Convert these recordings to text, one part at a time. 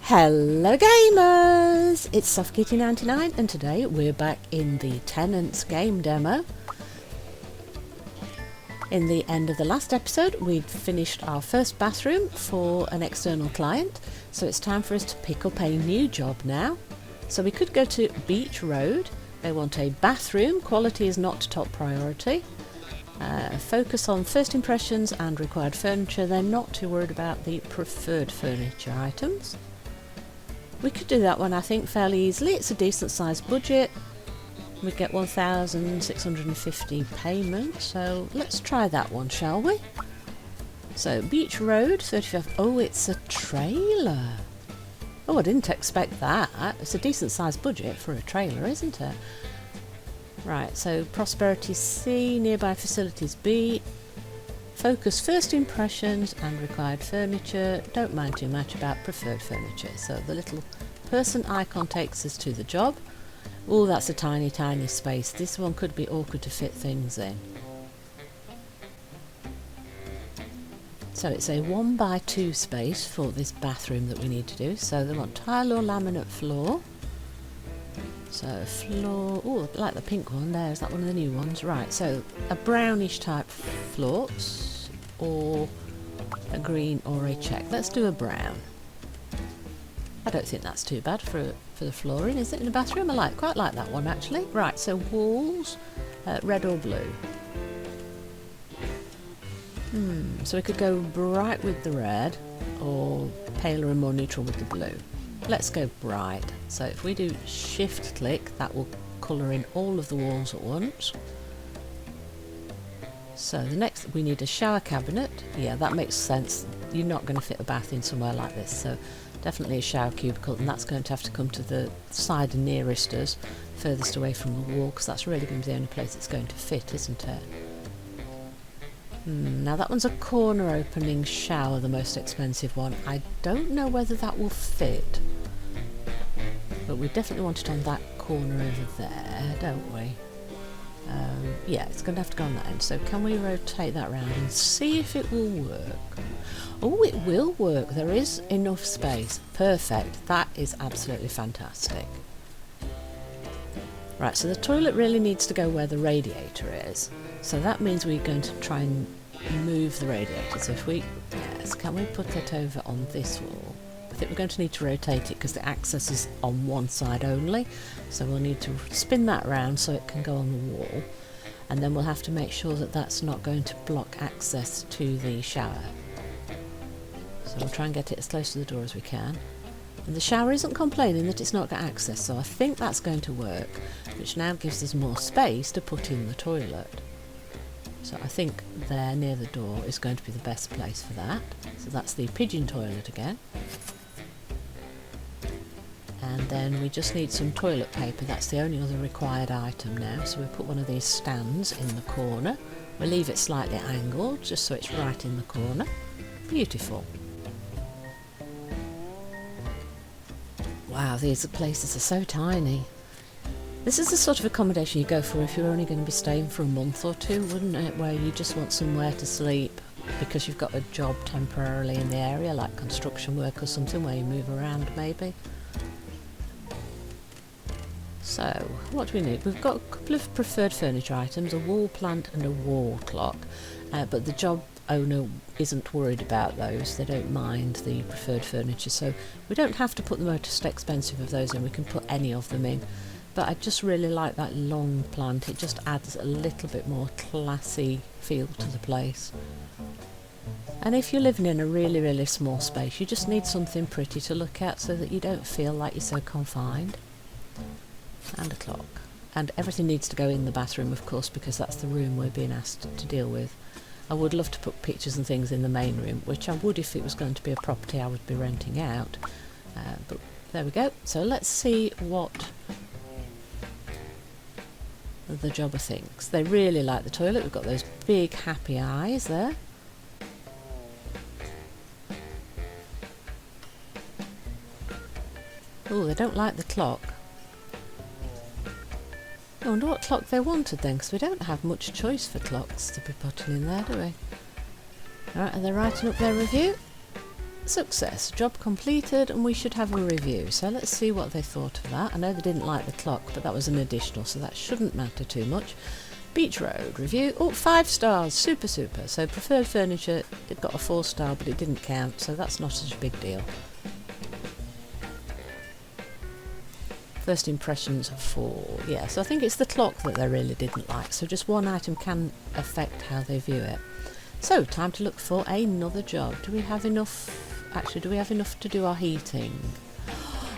Hello gamers! It's SoftKitty99 and today we're back in the Tenants game demo. In the end of the last episode we'd finished our first bathroom for an external client, so it's time for us to pick up a new job now. So we could go to Beach Road. They want a bathroom, quality is not top priority. Focus on first impressions and required furniture. They're not too worried about the preferred furniture items. We could do that one, I think, fairly easily. It's a decent sized budget. We get 1,650 payment, so let's try that one, shall we? So Beach Road 35. Oh, it's a trailer. Oh, I didn't expect that. It's a decent sized budget for a trailer, isn't it? Right, so Prosperity C, nearby facilities B. Focus first impressions and required furniture. Don't mind too much about preferred furniture. So the little person icon takes us to the job. Oh, that's a tiny space. This one could be awkward to fit things in. So it's a 1x2 space for this bathroom that we need to do. So they want tile or laminate floor. So floor, oh, I like the pink one there. Is that one of the new ones? Right, so a brownish type floor or a green or a check. Let's do a brown. I don't think that's too bad for the flooring, is it, in the bathroom? I quite like that one actually. Right, so walls, red or blue. So we could go bright with the red or paler and more neutral with the blue. Let's go bright. So if we do shift click, that will colour in all of the walls at once. So the next, we need a shower cabinet. Yeah, that makes sense. You're not going to fit a bath in somewhere like this, so definitely a shower cubicle, and that's going to have to come to the side nearest us, furthest away from the wall, because that's really going to be the only place it's going to fit, isn't it? Now that one's a corner opening shower, the most expensive one. I don't know whether that will fit, but we definitely want it on that corner over there, don't we? Yeah, it's going to have to go on that end. So can we rotate that round and see if it will work? Oh, it will work. There is enough space. Perfect. That is absolutely fantastic. Right, so the toilet really needs to go where the radiator is. So that means we're going to try and move the radiator. So if we, yes, can we put it over on this wall? I think we're going to need to rotate it because the access is on one side only. So we'll need to spin that round so it can go on the wall. And then we'll have to make sure that that's not going to block access to the shower. So we'll try and get it as close to the door as we can. And the shower isn't complaining that it's not got access, so I think that's going to work, which now gives us more space to put in the toilet. So I think there near the door is going to be the best place for that. So that's the pigeon toilet again. And then we just need some toilet paper. That's the only other required item now. So we put one of these stands in the corner. We'll leave it slightly angled just so it's right in the corner. Beautiful. Wow, these places are so tiny. This is the sort of accommodation you go for if you're only going to be staying for a month or two, wouldn't it? Where you just want somewhere to sleep because you've got a job temporarily in the area, like construction work or something where you move around maybe. So, what do we need? We've got a couple of preferred furniture items, a wall plant and a wall clock, but the job owner isn't worried about those. They don't mind the preferred furniture, so we don't have to put the most expensive of those in. We can put any of them in, but I just really like that long plant. It just adds a little bit more classy feel to the place. And if you're living in a really small space, you just need something pretty to look at so that you don't feel like you're so confined. And a clock. And everything needs to go in the bathroom, of course, because that's the room we're being asked to deal with. I would love to put pictures and things in the main room, which I would if it was going to be a property I would be renting out. But there we go. So let's see what the jobber thinks. They really like the toilet. We've got those big happy eyes there. Oh, they don't like the clock. I wonder what clock they wanted then, because we don't have much choice for clocks to be putting in there, do we? Alright, are they writing up their review? Success, job completed, and we should have a review. So let's see what they thought of that. I know they didn't like the clock, but that was an additional, so that shouldn't matter too much. Beach Road review, 5 stars, super. So preferred furniture, it got a 4-star, but it didn't count, so that's not such a big deal. First impressions 4, yeah, so I think it's the clock that they really didn't like, so just one item can affect how they view it. So, time to look for another job. Do we have enough? Actually, do we have enough to do our heating?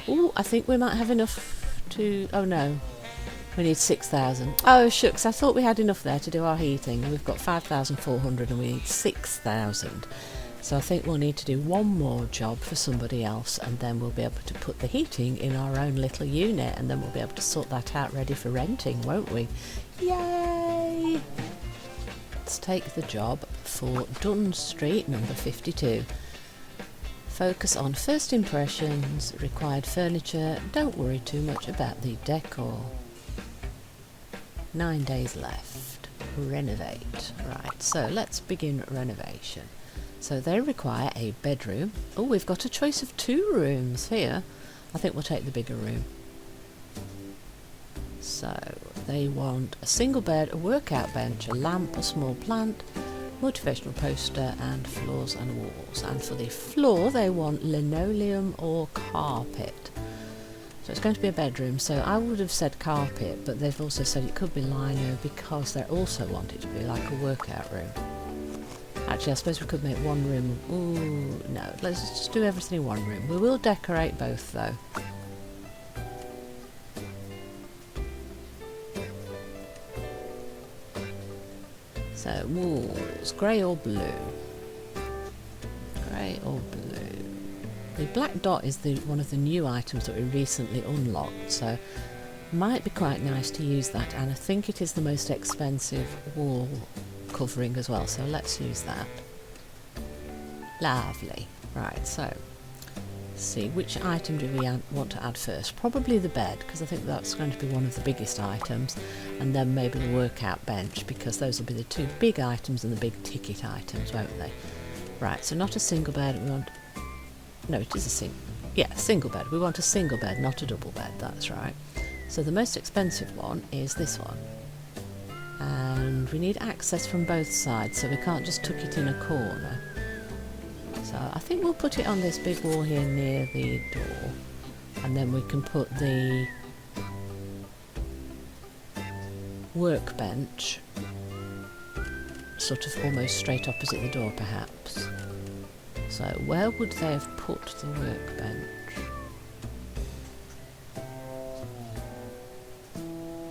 Oh, I think we might have enough to... Oh no, we need 6,000. Oh shucks, I thought we had enough there to do our heating. We've got 5,400 and we need 6,000. So I think we'll need to do one more job for somebody else, and then we'll be able to put the heating in our own little unit, and then we'll be able to sort that out ready for renting, won't we? Yay! Let's take the job for Dunn Street, number 52. Focus on first impressions, required furniture, don't worry too much about the decor. 9 days left. Renovate. Right, so let's begin renovation. So they require a bedroom. Oh, we've got a choice of 2 rooms here. I think we'll take the bigger room. So they want a single bed, a workout bench, a lamp, a small plant, motivational poster, and floors and walls. And for the floor they want linoleum or carpet. So it's going to be a bedroom, so I would have said carpet, but they've also said it could be lino because they also want it to be like a workout room. Actually, I suppose we could make one room. Ooh, no, let's just do everything in one room. We will decorate both though. So, walls, grey or blue? Grey or blue? The black dot is one of the new items that we recently unlocked, so might be quite nice to use that, and I think it is the most expensive wall covering as well, so let's use that. Lovely. Right, so see, which item do we want to add first? Probably the bed, because I think that's going to be one of the biggest items, and then maybe the workout bench, because those will be the 2 big items and the big ticket items, won't they? Right, so not a single bed, we want... No, it is a single bed. We want a single bed, not a double bed, that's right. So the most expensive one is this one. And we need access from both sides, so we can't just tuck it in a corner. So I think we'll put it on this big wall here near the door, and then we can put the workbench sort of almost straight opposite the door perhaps. So where would they have put the workbench?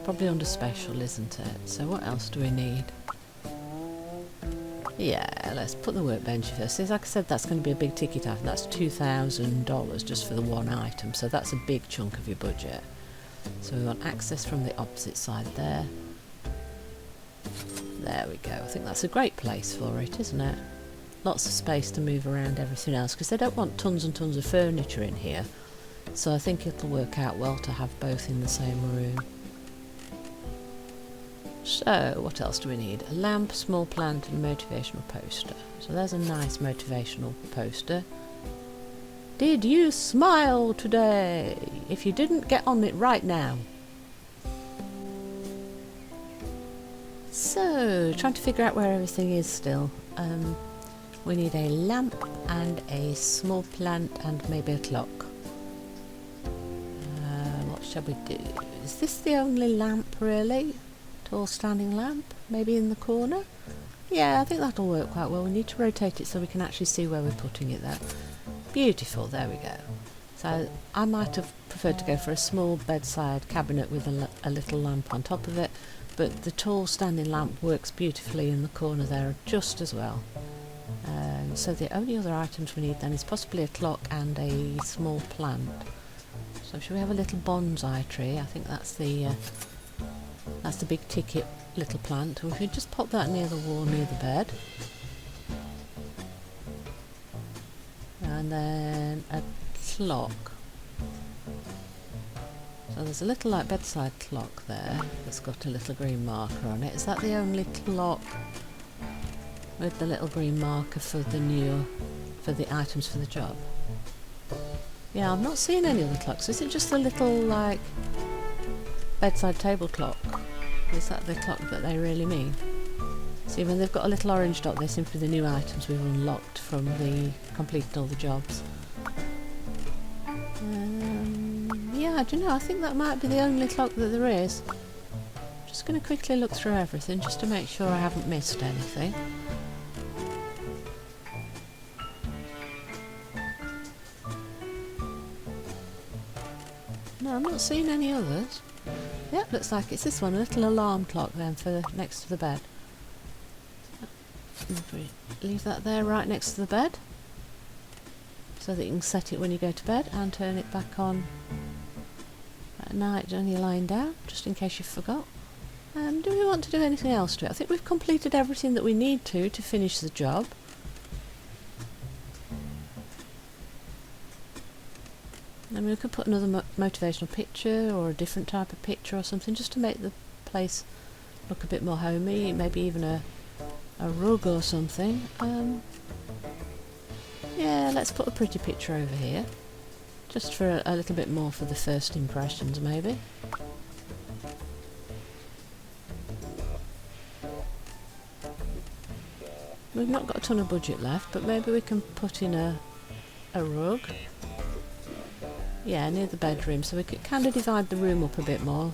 Probably under special, isn't it? So what else do we need? Yeah, let's put the workbench first. Like I said, that's going to be a big ticket item. That's $2,000 just for the one item, so that's a big chunk of your budget. So we want access from the opposite side there. There we go. I think that's a great place for it, isn't it? Lots of space to move around everything else, because they don't want tons and tons of furniture in here. So I think it'll work out well to have both in the same room. So, what else do we need? A lamp, small plant, and a motivational poster. So there's a nice motivational poster. Did you smile today? If you didn't, get on it right now. So, trying to figure out where everything is still. We need a lamp and a small plant and maybe a clock. What shall we do? Is this the only lamp really? Tall standing lamp, maybe in the corner? Yeah, I think that'll work quite well. We need to rotate it so we can actually see where we're putting it though. Beautiful, there we go. So I might have preferred to go for a small bedside cabinet with a little lamp on top of it, but the tall standing lamp works beautifully in the corner there just as well. So the only other items we need then is possibly a clock and a small plant. So should we have a little bonsai tree? I think that's the big ticket little plant. We could just pop that near the wall near the bed. And then a clock. So there's a little like bedside clock there that's got a little green marker on it. Is that the only clock with the little green marker for the new for the items for the job. Yeah, I'm not seeing any other clocks. Is it just the little, like, bedside table clock? Is that the clock that they really mean? See, when they've got a little orange dot, they're simply the new items we've unlocked from the completing all the jobs. Yeah, I don't know, I think that might be the only clock that there is. Just going to quickly look through everything just to make sure I haven't missed anything. No, I'm not seeing any others. Yep, looks like it's this one, a little alarm clock then for next to the bed. Leave that there right next to the bed so that you can set it when you go to bed and turn it back on at night when you're lying down, just in case you forgot. Do we want to do anything else to it? I think we've completed everything that we need to finish the job. I mean, we could put another motivational picture or a different type of picture or something just to make the place look a bit more homey, maybe even a rug or something. Yeah, let's put a pretty picture over here, just for a little bit more for the first impressions maybe. We've not got a ton of budget left, but maybe we can put in a rug. Yeah, near the bedroom, so we could kind of divide the room up a bit more.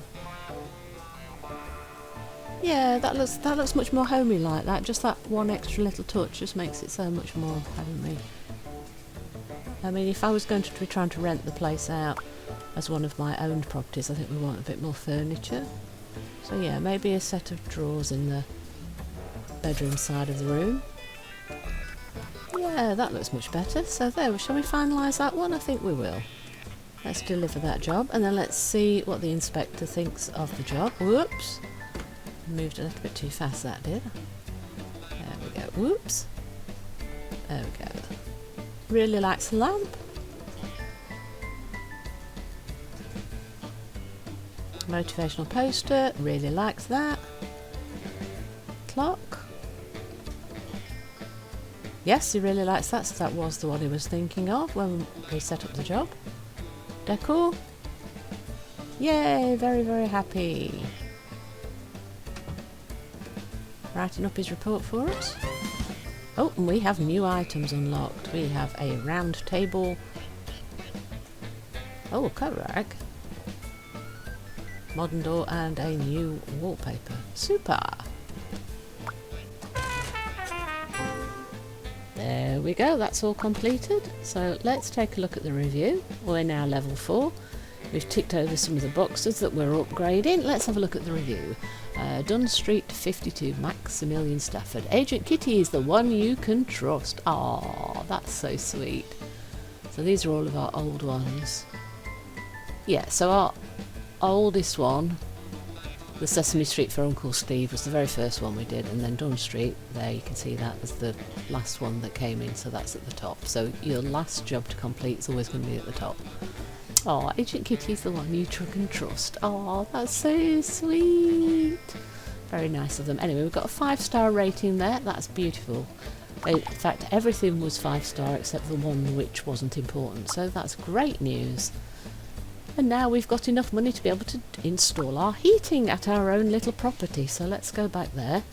Yeah, that looks much more homey like that. Just that one extra little touch just makes it so much more homey. I mean, if I was going to be trying to rent the place out as one of my owned properties, I think we want a bit more furniture. So yeah, maybe a set of drawers in the bedroom side of the room. Yeah, that looks much better. So there, shall we finalise that one? I think we will. Let's deliver that job and then let's see what the inspector thinks of the job. Whoops! Moved a little bit too fast, that did. There we go. Whoops! There we go. Really likes the lamp. Motivational poster. Really likes that. Clock. Yes, he really likes that, so that was the one he was thinking of when we set up the job. Decor. Yay, very, very happy. Writing up his report for us. Oh, and we have new items unlocked. We have a round table. Oh, a coat rack. Modern door and a new wallpaper. Super! There we go, that's all completed. So let's take a look at the review. We're now level 4. We've ticked over some of the boxes that we're upgrading. Let's have a look at the review. Dunn Street 52, Maximilian Stafford. Agent Kitty is the one you can trust. Ah, that's so sweet. So these are all of our old ones. Yeah, so our oldest one, the Sesame Street for Uncle Steve, was the very first one we did, and then Dunn Street, there you can see that was the last one that came in, so that's at the top. So your last job to complete is always going to be at the top. Oh, Agent Kitty's the one you can trust. Oh, that's so sweet. Very nice of them. Anyway, we've got a 5-star rating there. That's beautiful. In fact, everything was 5-star except the one which wasn't important. So that's great news. And now we've got enough money to be able to install our heating at our own little property. So let's go back there.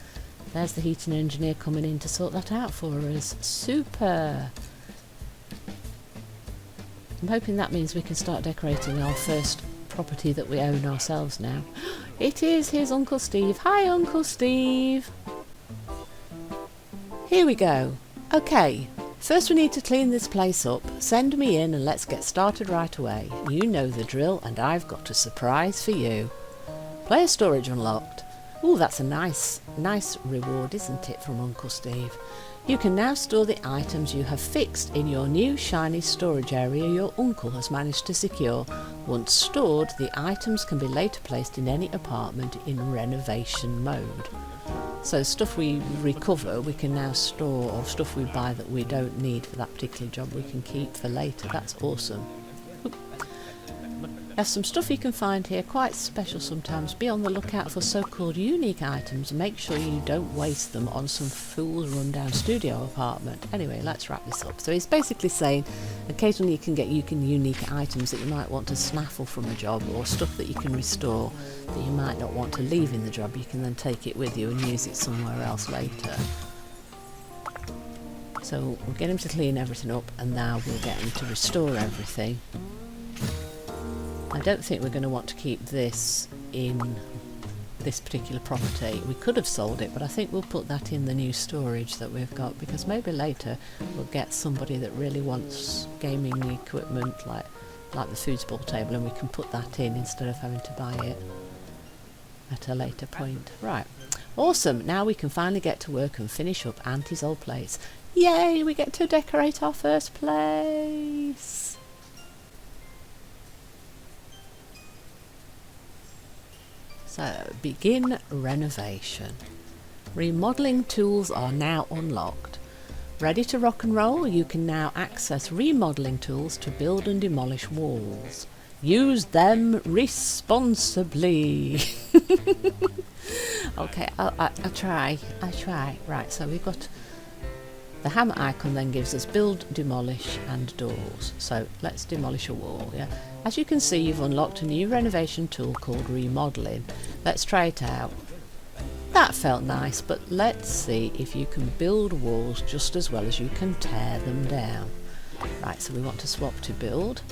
There's the heating engineer coming in to sort that out for us. Super! I'm hoping that means we can start decorating our first property that we own ourselves now. It is his Uncle Steve. Hi, Uncle Steve! Here we go. Okay, first we need to clean this place up. Send me in and let's get started right away. You know the drill and I've got a surprise for you. Player storage unlocked. Ooh, that's a nice reward, isn't it, from Uncle Steve? You can now store the items you have fixed in your new shiny storage area your uncle has managed to secure. Once stored, the items can be later placed in any apartment in renovation mode. So stuff we recover we can now store, or stuff we buy that we don't need for that particular job we can keep for later. That's awesome. There's some stuff you can find here, quite special sometimes. Be on the lookout for so-called unique items. Make sure you don't waste them on some fool's rundown studio apartment. Anyway, let's wrap this up. So he's basically saying occasionally you can get unique items that you might want to snaffle from a job, or stuff that you can restore that you might not want to leave in the job. You can then take it with you and use it somewhere else later. So we'll get him to clean everything up, and now we'll get him to restore everything. I don't think we're going to want to keep this in this particular property. We could have sold it, but I think we'll put that in the new storage that we've got, because maybe later we'll get somebody that really wants gaming equipment like the foosball table, and we can put that in instead of having to buy it at a later point. Right, awesome. Now we can finally get to work and finish up Auntie's old place. Yay, we get to decorate our first place. So, begin renovation. Remodelling tools are now unlocked. Ready to rock and roll? You can now access remodelling tools to build and demolish walls. Use them responsibly. Okay, I'll try. Right, so we've got the hammer icon then gives us build, demolish and doors. So let's demolish a wall, yeah. As you can see, you've unlocked a new renovation tool called remodelling. Let's try it out. That felt nice, but let's see if you can build walls just as well as you can tear them down. Right, so we want to swap to build.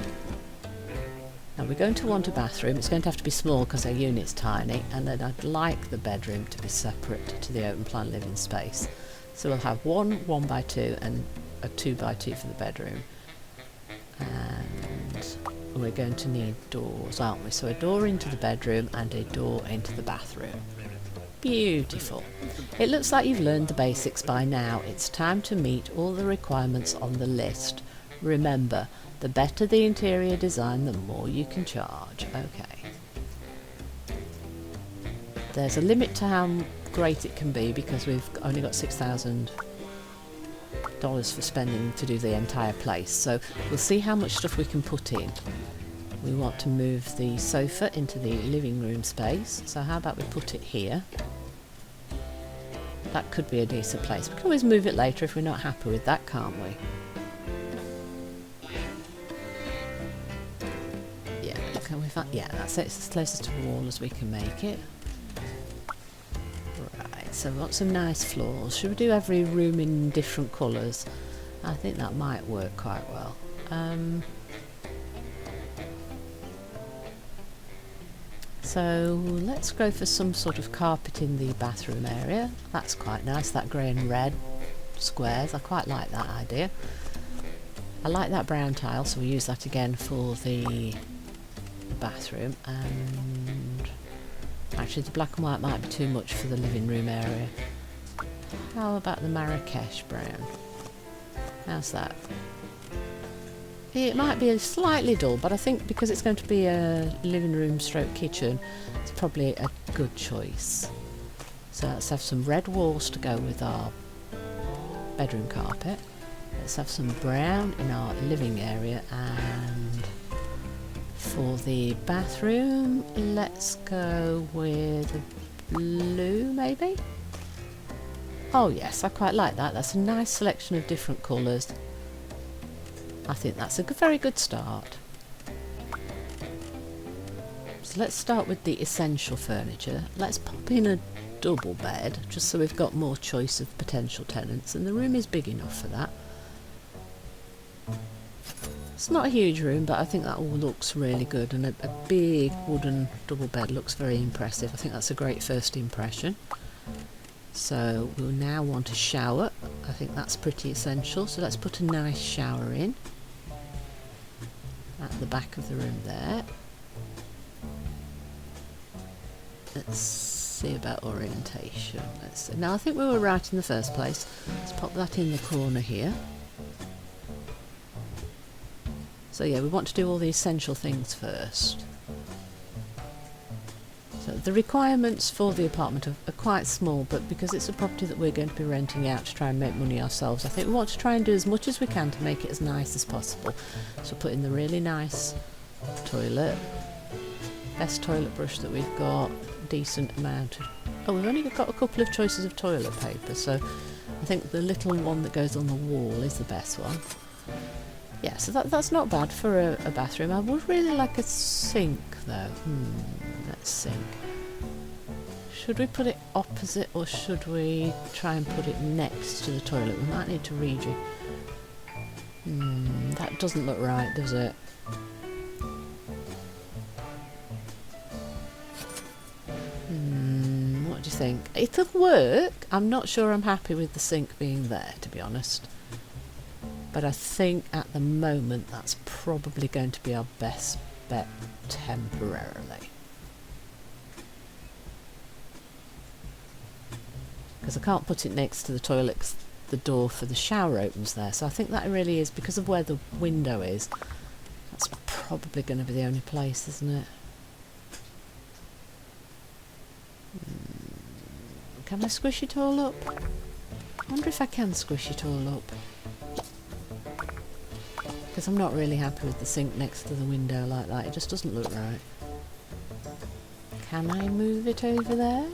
Now we're going to want a bathroom. It's going to have to be small because our unit's tiny, and then I'd like the bedroom to be separate to the open plan living space. So we'll have one 1x2 and a 2x2 for the bedroom. And we're going to need doors, aren't we? So a door into the bedroom and a door into the bathroom. Beautiful. It looks like you've learned the basics by now. It's time to meet all the requirements on the list. Remember, the better the interior design, the more you can charge. Okay. There's a limit to how great it can be because we've only got $6,000 for spending to do the entire place. So we'll see how much stuff we can put in. We want to move the sofa into the living room space. So how about we put it here? That could be a decent place. We can always move it later if we're not happy with that, can't we? Yeah, can we find? Yeah, that's it. It's as close to the wall as we can make it. Right, so we want some nice floors. Should we do every room in different colours? I think that might work quite well. So let's go for some sort of carpet in the bathroom area. That's quite nice, that grey and red squares. I quite like that idea. I like that brown tile, so we'll use that again for the bathroom. And actually the black and white might be too much for the living room area. How about the Marrakesh brown? How's that? It might be slightly dull, but I think because it's going to be a living room stroke kitchen, it's probably a good choice. So let's have some red walls to go with our bedroom carpet. Let's have some brown in our living area, and for the bathroom, let's go with a blue maybe? Oh yes, I quite like that. That's a nice selection of different colours. I think that's a very good start. So let's start with the essential furniture. Let's pop in a double bed, just so we've got more choice of potential tenants, and the room is big enough for that. It's not a huge room, but I think that all looks really good, and a big wooden double bed looks very impressive. I think that's a great first impression. So we'll now want a shower. I think that's pretty essential, so let's put a nice shower in at the back of the room there. Let's see about orientation. Let's see. Now I think we were right in the first place. Let's pop that in the corner here. So yeah, we want to do all the essential things first. So the requirements for the apartment are quite small, but because it's a property that we're going to be renting out to try and make money ourselves, I think we want to try and do as much as we can to make it as nice as possible. So put in the really nice toilet, Best toilet brush that we've got. Decent amount of... Oh, we've only got a couple of choices of toilet paper, so I think the little one that goes on the wall is the best one. Yeah, so that's not bad for a bathroom. I would really like a sink, though. Let's sink. Should we put it opposite, or should we try and put it next to the toilet? We might need to redo. That doesn't look right, does it? What do you think? It'll work. I'm not sure I'm happy with the sink being there, to be honest. But I think at the moment that's probably going to be our best bet temporarily. Because I can't put it next to the toilet 'cause the door for the shower opens there. So I think that really is, because of where the window is, that's probably going to be the only place, isn't it? Can I squish it all up? I wonder if I can squish it all up. Because I'm not really happy with the sink next to the window like that. It just doesn't look right. Can I move it over there?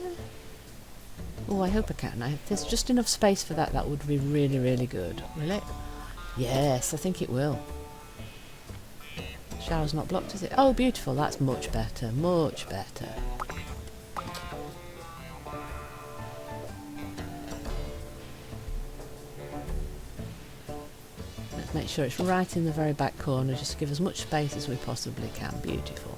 Oh, I hope I can. If there's just enough space for that, that would be really, really good. Will it? Yes, I think it will. Shower's not blocked, is it? Oh, beautiful. That's much better. Much better. Let's make sure it's right in the very back corner, just to give as much space as we possibly can. Beautiful.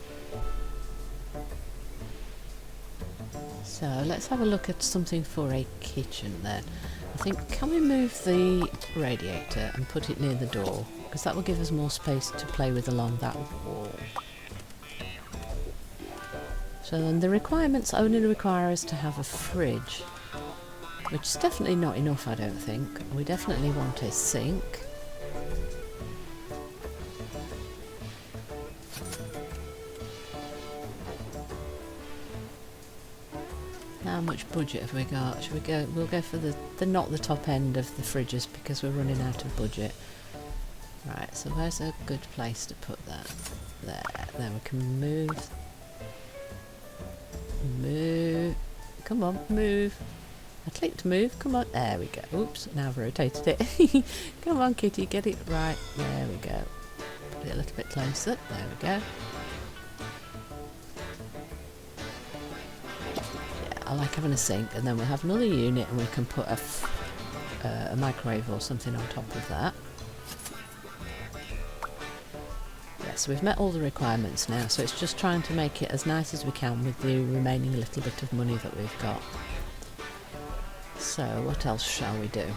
So let's have a look at something for a kitchen then. I think, can we move the radiator and put it near the door? Because that will give us more space to play with along that wall. So then the requirements only require us to have a fridge, which is definitely not enough, I don't think. We definitely want a sink. How much budget have we got? Should we go? We'll go for the not the top end of the fridges because we're running out of budget. Right, so where's a good place to put that? There. Then we can move. Move. Come on, move. I clicked move. Come on. There we go. Oops, now I've rotated it. Come on, kitty, get it right. There we go. Put it a little bit closer. There we go. I like having a sink, and then we'll have another unit and we can put a microwave or something on top of that. Yeah, so we've met all the requirements now, so it's just trying to make it as nice as we can with the remaining little bit of money that we've got. So what else shall we do?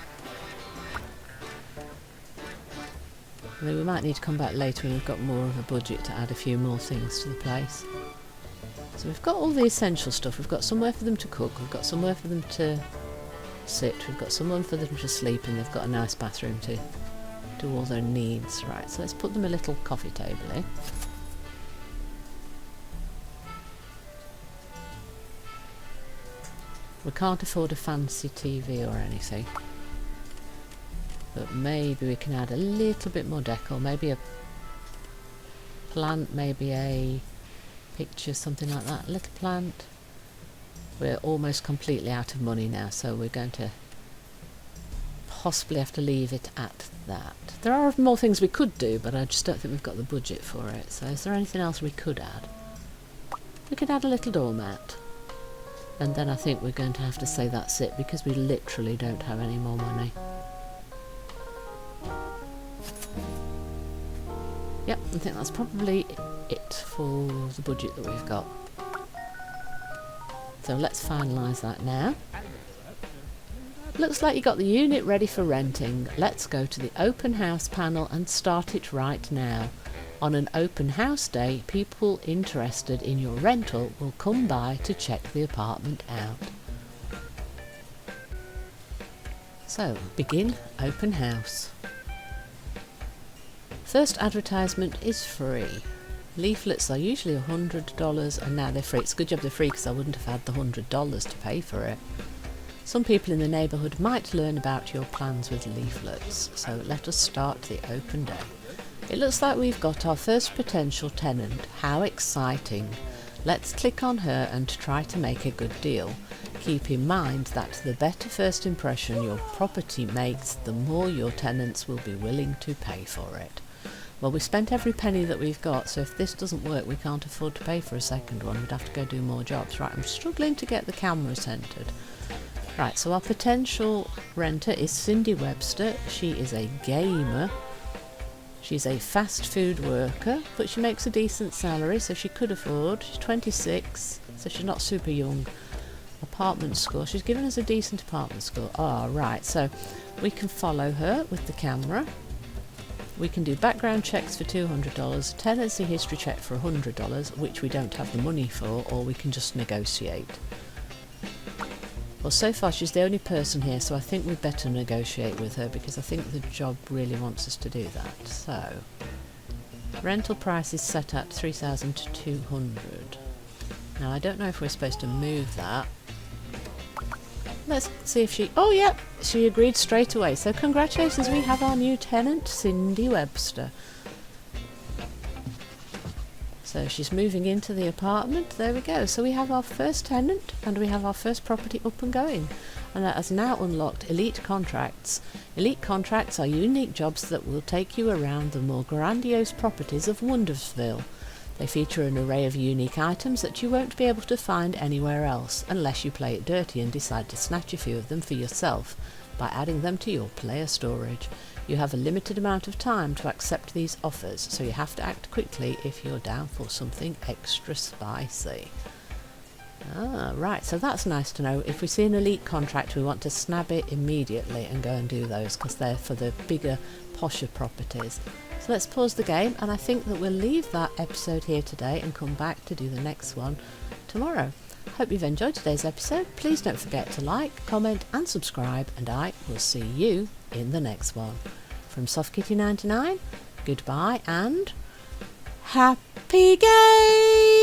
I mean, we might need to come back later when we've got more of a budget to add a few more things to the place. So we've got all the essential stuff. We've got somewhere for them to cook, we've got somewhere for them to sit, we've got someone for them to sleep, and they've got a nice bathroom to do all their needs. Right, so let's put them a little coffee table in. We can't afford a fancy TV or anything, but maybe we can add a little bit more decor, maybe a plant, maybe a picture, something like that, a little plant. We're almost completely out of money now, so we're going to possibly have to leave it at that. There are more things we could do, but I just don't think we've got the budget for it. So is there anything else we could add? We could add a little doormat, and then I think we're going to have to say that's it, because we literally don't have any more money. Yep, I think that's probably it for the budget that we've got. So let's finalise that now. Looks like you got the unit ready for renting. Let's go to the open house panel and start it right now. On an open house day, people interested in your rental will come by to check the apartment out. So, begin open house. First advertisement is free. Leaflets are usually $100 and now they're free. It's a good job they're free because I wouldn't have had the $100 to pay for it. Some people in the neighbourhood might learn about your plans with leaflets, so let us start the open day. It looks like we've got our first potential tenant. How exciting! Let's click on her and try to make a good deal. Keep in mind that the better first impression your property makes, the more your tenants will be willing to pay for it. Well, we spent every penny that we've got, so if this doesn't work, we can't afford to pay for a second one. We'd have to go do more jobs. Right, I'm struggling to get the camera centred. Right, so our potential renter is Cindy Webster. She is a gamer. She's a fast food worker, but she makes a decent salary, so she could afford. She's 26, so she's not super young. Apartment score. She's given us a decent apartment score. Ah, right, so we can follow her with the camera. We can do background checks for $200, tenancy history check for $100, which we don't have the money for, or we can just negotiate. Well, so far she's the only person here, so I think we'd better negotiate with her because I think the job really wants us to do that. So, rental price is set at $3,200. Now, I don't know if we're supposed to move that. Let's see if she... Oh, yeah, she agreed straight away. So, congratulations, we have our new tenant, Cindy Webster. So, she's moving into the apartment. There we go. So, we have our first tenant and we have our first property up and going. And that has now unlocked elite contracts. Elite contracts are unique jobs that will take you around the more grandiose properties of Wondersville. They feature an array of unique items that you won't be able to find anywhere else, unless you play it dirty and decide to snatch a few of them for yourself by adding them to your player storage. You have a limited amount of time to accept these offers, so you have to act quickly if you're down for something extra spicy. Ah, right, so that's nice to know. If we see an elite contract, we want to snab it immediately and go and do those, because they're for the bigger, posher properties. So let's pause the game, and I think that we'll leave that episode here today and come back to do the next one tomorrow. Hope you've enjoyed today's episode. Please don't forget to like, comment and subscribe, and I will see you in the next one. From SoftKitty99, goodbye and happy game!